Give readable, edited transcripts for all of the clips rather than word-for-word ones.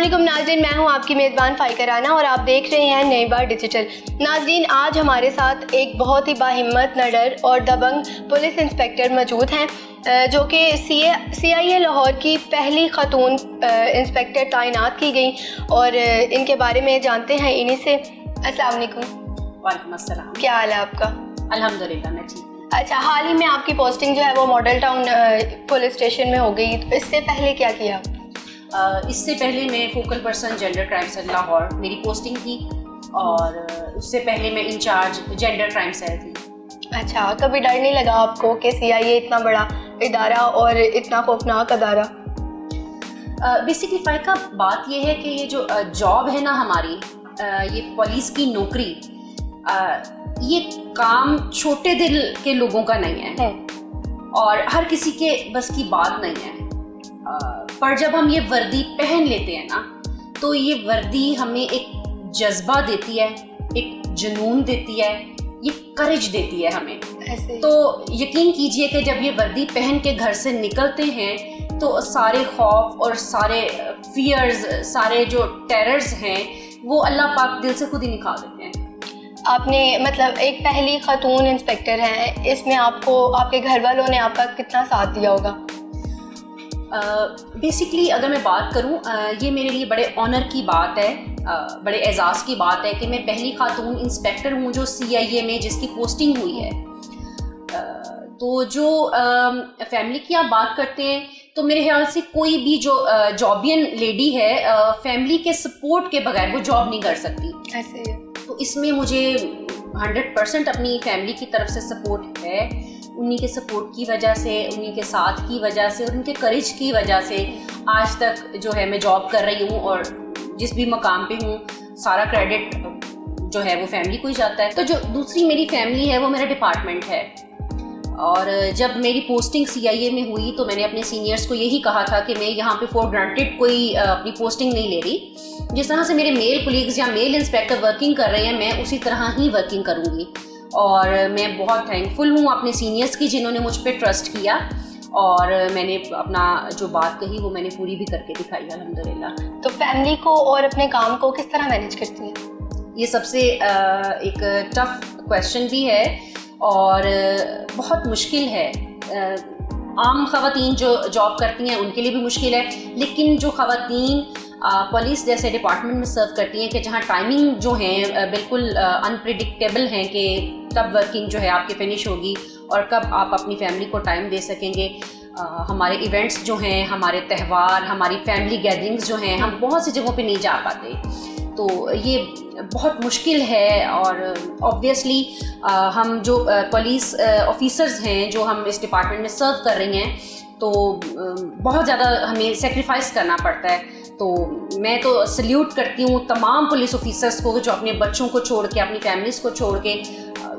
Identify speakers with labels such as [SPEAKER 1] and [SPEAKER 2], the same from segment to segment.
[SPEAKER 1] علیکم ناظرین، میں ہوں آپ کی میزبان فائقہ رانا اور آپ دیکھ رہے ہیں نئی بار ڈیجیٹل۔ ناظرین، آج ہمارے ساتھ ایک بہت ہی باہمت، نڈر اور دبنگ پولیس انسپیکٹر موجود ہیں جو کہ سی آئی اے لاہور کی پہلی خاتون انسپیکٹر تعینات کی گئیں، اور ان کے بارے میں جانتے ہیں انہی سے۔ السلام علیکم۔
[SPEAKER 2] وعلیکم السلام۔
[SPEAKER 1] کیا حال ہے آپ کا؟
[SPEAKER 2] الحمدللہ میں ٹھیک ہوں۔
[SPEAKER 1] اچھا، حال ہی میں آپ کی پوسٹنگ جو ہے وہ ماڈل ٹاؤن پولیس اسٹیشن میں ہو گئی، تو اس سے پہلے کیا کیا؟
[SPEAKER 2] اس سے پہلے میں focal person gender crime cell Lahore میری پوسٹنگ تھی، اور اس سے پہلے میں انچارج جینڈر کرائم سیل تھی۔
[SPEAKER 1] اچھا، کبھی ڈر نہیں لگا آپ کو کہ سی آئی اے اتنا بڑا ادارہ اور اتنا خوفناک ادارہ؟
[SPEAKER 2] بیسکلی فائقہ بات یہ ہے کہ یہ جو جاب ہے نا ہماری، یہ پولیس کی نوکری، یہ کام چھوٹے دل کے لوگوں کا نہیں ہے اور ہر کسی کے بس کی بات نہیں ہے، پر جب ہم یہ وردی پہن لیتے ہیں نا تو یہ وردی ہمیں ایک جذبہ دیتی ہے، ایک جنون دیتی ہے، یہ کرج دیتی ہے ہمیں۔ تو یقین کیجئے کہ جب یہ وردی پہن کے گھر سے نکلتے ہیں تو سارے خوف اور سارے فیئرز، سارے جو ٹیررز ہیں، وہ اللہ پاک دل سے خود ہی نکال دیتے ہیں۔
[SPEAKER 1] آپ نے مطلب ایک پہلی خاتون انسپیکٹر ہیں، اس میں آپ کو آپ کے گھر والوں نے آپ کا کتنا ساتھ دیا ہوگا؟
[SPEAKER 2] بیسکلی اگر میں بات کروں، یہ میرے لیے بڑے آنر کی بات ہے، بڑے اعزاز کی بات ہے کہ میں پہلی خاتون انسپیکٹر ہوں جو سی آئی اے میں جس کی پوسٹنگ ہوئی ہے۔ تو جو فیملی کی آپ بات کرتے ہیں تو میرے خیال سے کوئی بھی جو جابین لیڈی ہے، فیملی کے سپورٹ کے بغیر وہ جاب نہیں کر سکتی۔
[SPEAKER 1] ایسے
[SPEAKER 2] تو اس میں مجھے 100% اپنی فیملی کی طرف سے سپورٹ ہے، انہی کے سپورٹ کی وجہ سے، انہی کے ساتھ کی وجہ سے اور ان کے کریج کی وجہ سے آج تک جو ہے میں جاب کر رہی ہوں، اور جس بھی مقام پہ ہوں سارا کریڈٹ جو ہے وہ فیملی کو ہی جاتا ہے۔ تو جو دوسری میری فیملی ہے وہ میرا ڈپارٹمنٹ ہے، اور جب میری پوسٹنگ سی آئی اے میں ہوئی تو میں نے اپنے سینئرز کو یہی کہا تھا کہ میں یہاں پہ فور گرانٹیڈ کوئی اپنی پوسٹنگ نہیں لے رہی، جس طرح سے میرے میل کولیگز یا میل انسپیکٹر ورکنگ کر رہے ہیں میں اسی طرح ہی ورکنگ کروں گی، اور میں بہت تھینکفل ہوں اپنے سینئرز کی جنہوں نے مجھ پہ ٹرسٹ کیا، اور میں نے اپنا جو بات کہی وہ میں نے پوری بھی کر کے دکھائی الحمدللہ۔
[SPEAKER 1] تو فیملی کو اور اپنے کام کو کس طرح مینیج کرتی ہیں؟
[SPEAKER 2] یہ سب سے ایک ٹف کویشچن بھی ہے اور بہت مشکل ہے۔ عام خواتین جو جاب کرتی ہیں ان کے لیے بھی مشکل ہے، لیکن جو خواتین پولیس جیسے ڈپارٹمنٹ میں سرو کرتی ہیں کہ جہاں ٹائمنگ جو ہیں بالکل انپریڈکٹیبل ہیں کہ کب ورکنگ جو ہے آپ کی فنش ہوگی اور کب آپ اپنی فیملی کو ٹائم دے سکیں گے۔ ہمارے ایونٹس جو ہیں، ہمارے تہوار، ہماری فیملی گیدرنگز جو ہیں، ہم بہت سی جگہوں پہ نہیں جا پاتے، تو یہ بہت مشکل ہے۔ اور آبویسلی ہم جو پولیس آفیسرز ہیں جو ہم اس ڈپارٹمنٹ میں سرو کر رہی ہیں تو بہت زیادہ ہمیں سیکریفائس کرنا پڑتا ہے۔ تو میں تو سلیوٹ کرتی ہوں تمام پولیس آفیسرز کو جو اپنے بچوں کو چھوڑ کے، اپنی فیملیز کو چھوڑ کے،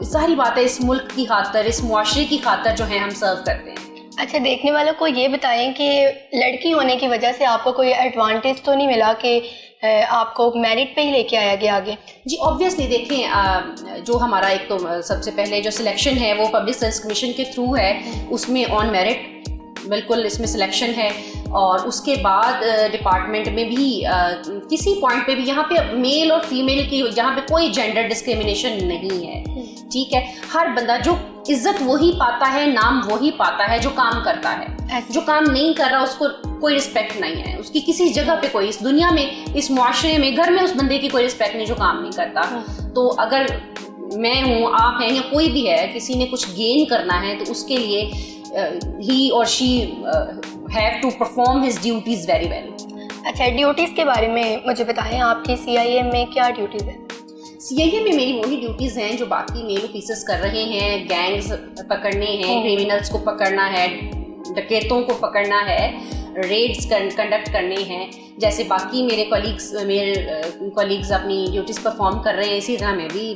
[SPEAKER 2] ظاہری بات ہے اس ملک کی خاطر، اس معاشرے کی خاطر جو ہے ہم سرو کرتے ہیں۔
[SPEAKER 1] اچھا، دیکھنے والوں کو یہ بتائیں کہ لڑکی ہونے کی وجہ سے آپ کو کوئی ایڈوانٹیج تو نہیں ملا کہ آپ کو میرٹ پہ ہی لے کے آیا گیا آگے؟
[SPEAKER 2] جی آبویسلی دیکھیں، جو ہمارا ایک تو سب سے پہلے جو سلیکشن ہے وہ پبلک سروس کمیشن کے تھرو ہے، اس میں آن میرٹ بالکل اس میں سلیکشن ہے، اور اس کے بعد ڈپارٹمنٹ میں بھی کسی پوائنٹ پہ بھی یہاں پہ میل اور فیمیل کی یہاں پہ کوئی جینڈر ڈسکریمنیشن نہیں ہے، ٹھیک ہے۔ ہر بندہ جو عزت وہی پاتا ہے، نام وہی پاتا ہے جو کام کرتا ہے، جو کام نہیں کر رہا اس کو کوئی رسپیکٹ نہیں ہے، اس کی کسی جگہ پہ کوئی، اس دنیا میں، اس معاشرے میں، گھر میں اس بندے کی کوئی رسپیکٹ نہیں جو کام نہیں کرتا۔ تو اگر میں ہوں، آپ ہیں، یا کوئی بھی ہے، کسی نے کچھ گین کرنا ہے تو اس کے لیے he or she have to perform his duties very well۔
[SPEAKER 1] اچھا، ڈیوٹیز کے بارے میں مجھے بتائیں، آپ کی سی آئی اے میں کیا ڈیوٹیز ہیں؟
[SPEAKER 2] سی آئی اے میں میری وہی ڈیوٹیز ہیں جو باقی میل آفیسرز کر رہے ہیں، گینگز پکڑنے ہیں، کریمنلز کو پکڑنا ہے، ڈکیتوں کو پکڑنا ہے، ریڈز کنڈکٹ کرنے ہیں، جیسے باقی میرے کولیگز اپنی ڈیوٹیز پرفارم کر رہے ہیں اسی طرح میں بھی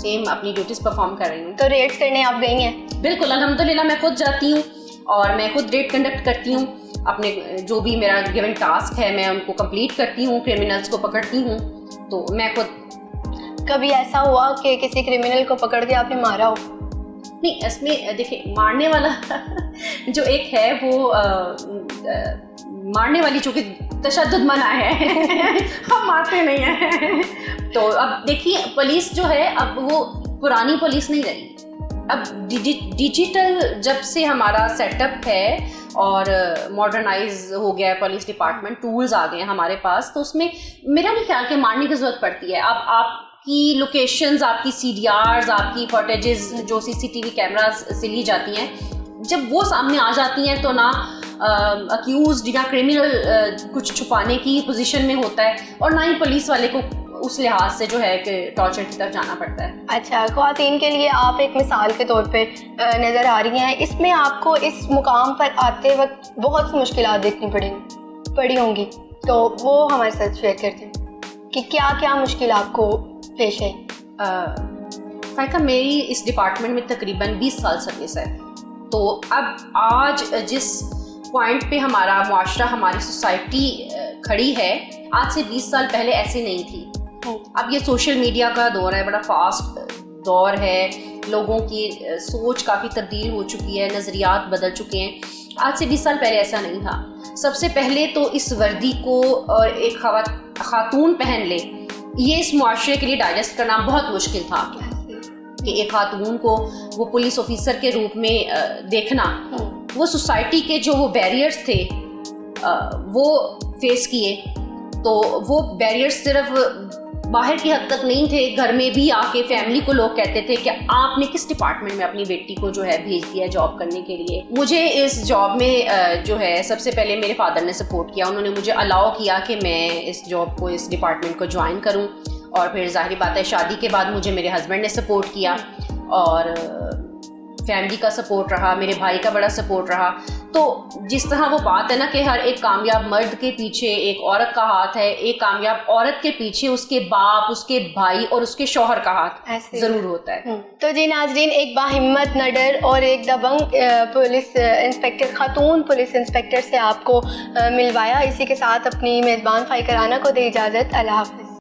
[SPEAKER 2] سیم اپنی ڈیوٹیز پرفارم کر رہی ہوں۔
[SPEAKER 1] تو ریڈز کرنے آپ گئی ہیں؟
[SPEAKER 2] بالکل الحمدللہ، میں خود جاتی ہوں اور میں خود ریڈ کنڈکٹ کرتی ہوں، اپنے جو بھی میرا گیون ٹاسک ہے میں ان کو کمپلیٹ کرتی ہوں، کریمنلز کو پکڑتی ہوں، تو میں خود۔
[SPEAKER 1] کبھی ایسا ہوا کہ کسی کریمنل کو پکڑ کے آپ نے مارا ہو؟
[SPEAKER 2] نہیں، اس میں دیکھیں مارنے والا جو ایک ہے وہ مارنے والی چونکہ تشدد منع ہے ہم مارتے نہیں ہیں. تو اب دیکھیے پولیس جو ہے اب وہ پرانی پولیس نہیں رہی. اب ڈیجیٹل جب سے ہمارا سیٹ اپ ہے اور ماڈرنائز ہو گیا ہے پولیس ڈپارٹمنٹ, ٹولز آ گئے ہیں ہمارے پاس, تو اس میں میرا نہیں خیال کہ مارنے کی ضرورت پڑتی ہے. اب آپ کی لوکیشنز, آپ کی سی ڈی آرز, آپ کی فوٹیجز جو سی سی ٹی وی کیمراز سے لی جاتی ہیں, جب وہ سامنے آ جاتی ہیں تو نہ اکیوزڈ یا کرمنل کچھ چھپانے کی پوزیشن میں ہوتا ہے, اور نہ ہی پولیس والے کو اس لحاظ سے جو ہے کہ ٹارچر کی طرف جانا پڑتا ہے.
[SPEAKER 1] اچھا, خواتین کے لیے آپ ایک مثال کے طور پہ نظر آ رہی ہیں, اس میں آپ کو اس مقام پر آتے وقت بہت سی مشکلات دیکھنی پڑی ہوں گی, تو وہ ہمارے ساتھ شیئر کرتے ہیں کہ کیا کیا مشکل آپ کو پیش ہے.
[SPEAKER 2] فائقہ, میری اس ڈپارٹمنٹ میں تقریباً 20 سال سروس ہے. تو اب آج جس پوائنٹ پہ ہمارا معاشرہ, ہماری سوسائٹی کھڑی ہے, آج سے 20 سال پہلے ایسے نہیں تھی. اب یہ سوشل میڈیا کا دور ہے, بڑا فاسٹ دور ہے, لوگوں کی سوچ کافی تبدیل ہو چکی ہے, نظریات بدل چکے ہیں. آج سے 20 سال پہلے ایسا نہیں تھا. سب سے پہلے تو اس وردی کو ایک خاتون پہن لے, یہ اس معاشرے کے لیے ڈائجسٹ کرنا بہت مشکل تھا کہ ایک خاتون کو وہ پولیس آفیسر کے روپ میں دیکھنا. وہ سوسائٹی کے جو وہ بیریئرز تھے وہ فیس کیے. تو وہ بیریئرز صرف باہر کی حد تک نہیں تھے, گھر میں بھی آ کے فیملی کو لوگ کہتے تھے کہ آپ نے کس ڈپارٹمنٹ میں اپنی بیٹی کو جو ہے بھیج دیا جاب کرنے کے لیے. مجھے اس جاب میں جو ہے سب سے پہلے میرے فادر نے سپورٹ کیا, انہوں نے مجھے الاؤ کیا کہ میں اس جاب کو, اس ڈپارٹمنٹ کو جوائن کروں. اور پھر ظاہری بات ہے شادی کے بعد مجھے میرے ہسبینڈ نے سپورٹ کیا, اور فیملی کا سپورٹ رہا, میرے بھائی کا بڑا سپورٹ رہا. تو جس طرح وہ بات ہے نا کہ ہر ایک کامیاب مرد کے پیچھے ایک عورت کا ہاتھ ہے, ایک کامیاب عورت کے پیچھے اس کے باپ, اس کے بھائی اور اس کے شوہر کا ہاتھ ضرور ہوتا ہے.
[SPEAKER 1] تو جی ناظرین, ایک باہمت, نڈر اور ایک دبنگ پولیس انسپیکٹر, خاتون پولیس انسپیکٹر سے آپ کو ملوایا. اسی کے ساتھ اپنی میزبان فائقہ رانا کو دے اجازت. اللہ حافظ.